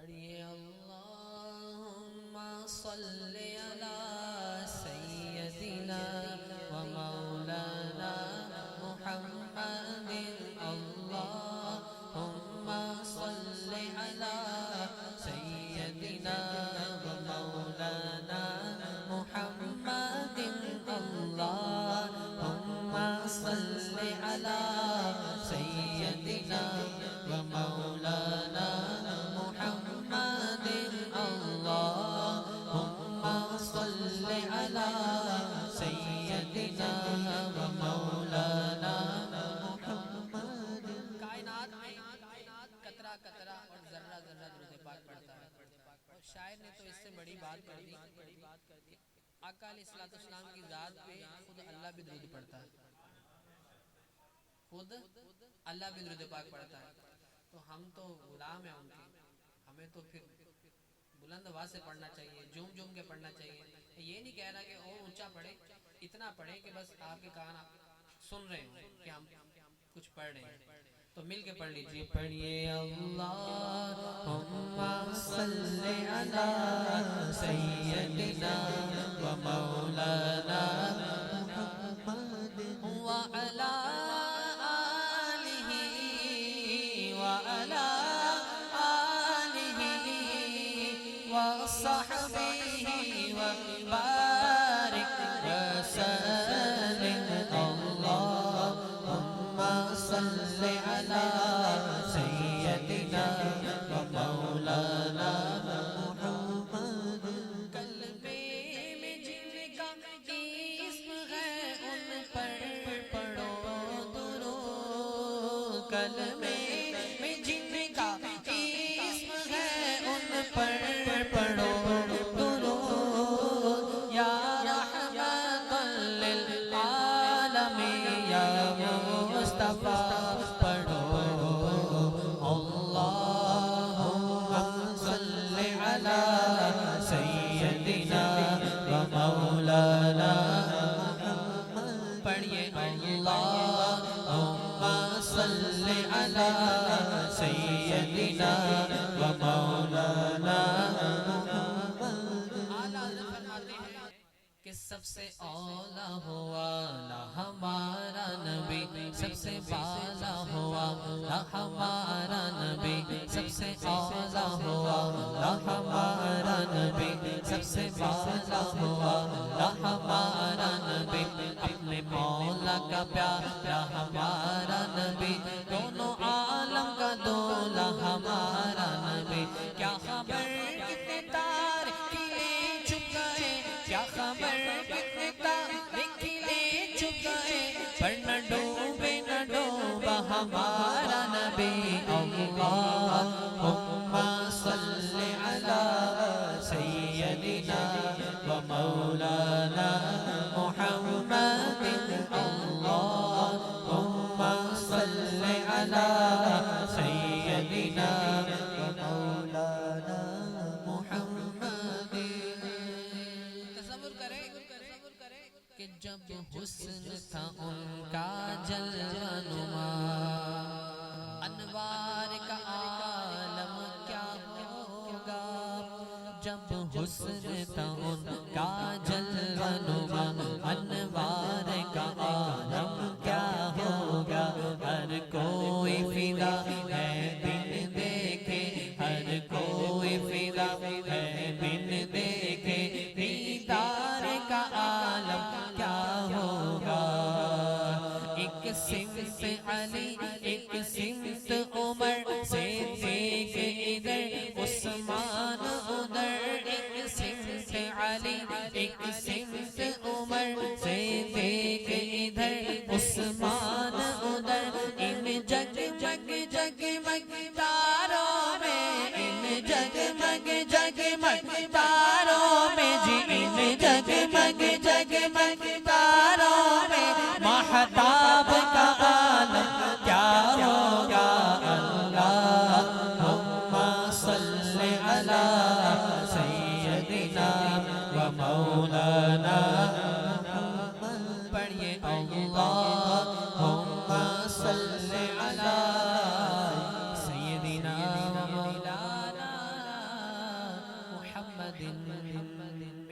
پڑھیے اللہم صلی علی سیدنا و مولانا محمد اللہم صلی علی سیدنا و مولانا محمد اللہم صلی علی سیدنا و مولانا محمد اللہم صلی علی سیدنا و مولانا محمد۔ کائنات میں قطرہ قطرہ اور ذرہ ذرہ درود پاک پڑھتا ہے، اور شاعر نے تو اس سے بڑی بات کر دی کہ آقا علیہ السلام کی ذات پہ خود اللہ بھی درود پڑھتا ہے، خود اللہ بھی درود پاک پڑھتا ہے۔ تو ہم تو غلام ہیں ان کے، ہمیں تو پھر بلند آواز سے پڑھنا چاہیے، جھوم جھوم کے پڑھنا چاہیے۔ یہ نہیں کہہ رہا کہ اور اونچا پڑھے، اتنا پڑھے کہ بس آپ کے کان سن رہے ہوں کہ ہم کچھ پڑھ رہے ہیں۔ تو مل کے پڑھ لیجئے، پڑھیے اللہم صلی علی سیدنا و مولانا محمد وعلی وصحبه وبارك وسلم اللهم صل على سيدنا ومولانا محمد۔ قلبے میں جن کا اسم ہے ان پر پڑھو درود، قلبے میں جن کا اسم ہے ان پر پڑھو درود، یا رحمت للعالمین یا مصطفیٰ پڑھو اللہم صلی علی سیدنا و مولانا محمد۔ پڑھیے اللہم صلی علی سیدنا و مولانا کہ سب سے اولا ہوا ہمارا نبی، سب سے بالا ہوا ہمارا نبی، سب سے اولا ہوا ہمارا نبی، سب سے بالا ہوا ہمارا نبی، اپنے مولا کا پیارا ہمارا نبی، دونوں عالم کا دولا ہمارا نبی۔ کیا خبر کتنے تار کھلے چھپ گئے، کیا خبر کتنے تارے کھلے چھپ گئے، پر نہ ڈوبے نہ ڈوبا ہمارا نبی۔ اللہم صلی علی سیدنا و مولانا محمد اللہم صلی علی سیدنا و مولانا محمد۔ تصور کریں کہ جب حسن تھا ان کا جلوہ نما، انوار کا عالم کیا ہوگا، جب حسن تھا ان کا جلوہ نما، انوار کا عالم کیا ہوگا، ہر کوئی فدا ہے بن دیکھے، ہر کوئی فدا ہے بن دیکھے، دیدار کا عالم کیا ہوگا۔ ایک سمت علی ایک سمت عمر سے دیکھ ادھر عثمان ادھر، ایک سمت علی ایک سمت عمر سے دیکھ ادھر عثمان ادھر، ان جگمگ جگمگ تاروں میں، ان جگمگ جگمگ تاروں میں جی، ان جگمگ جگمگ تاروں میں مہتاب کا عالم کیا ہوگا۔ اللہم صلی علی سیدنا و مولانا محمد۔ پڑھیے اللہم صلی علی سیدنا و مولانا محمد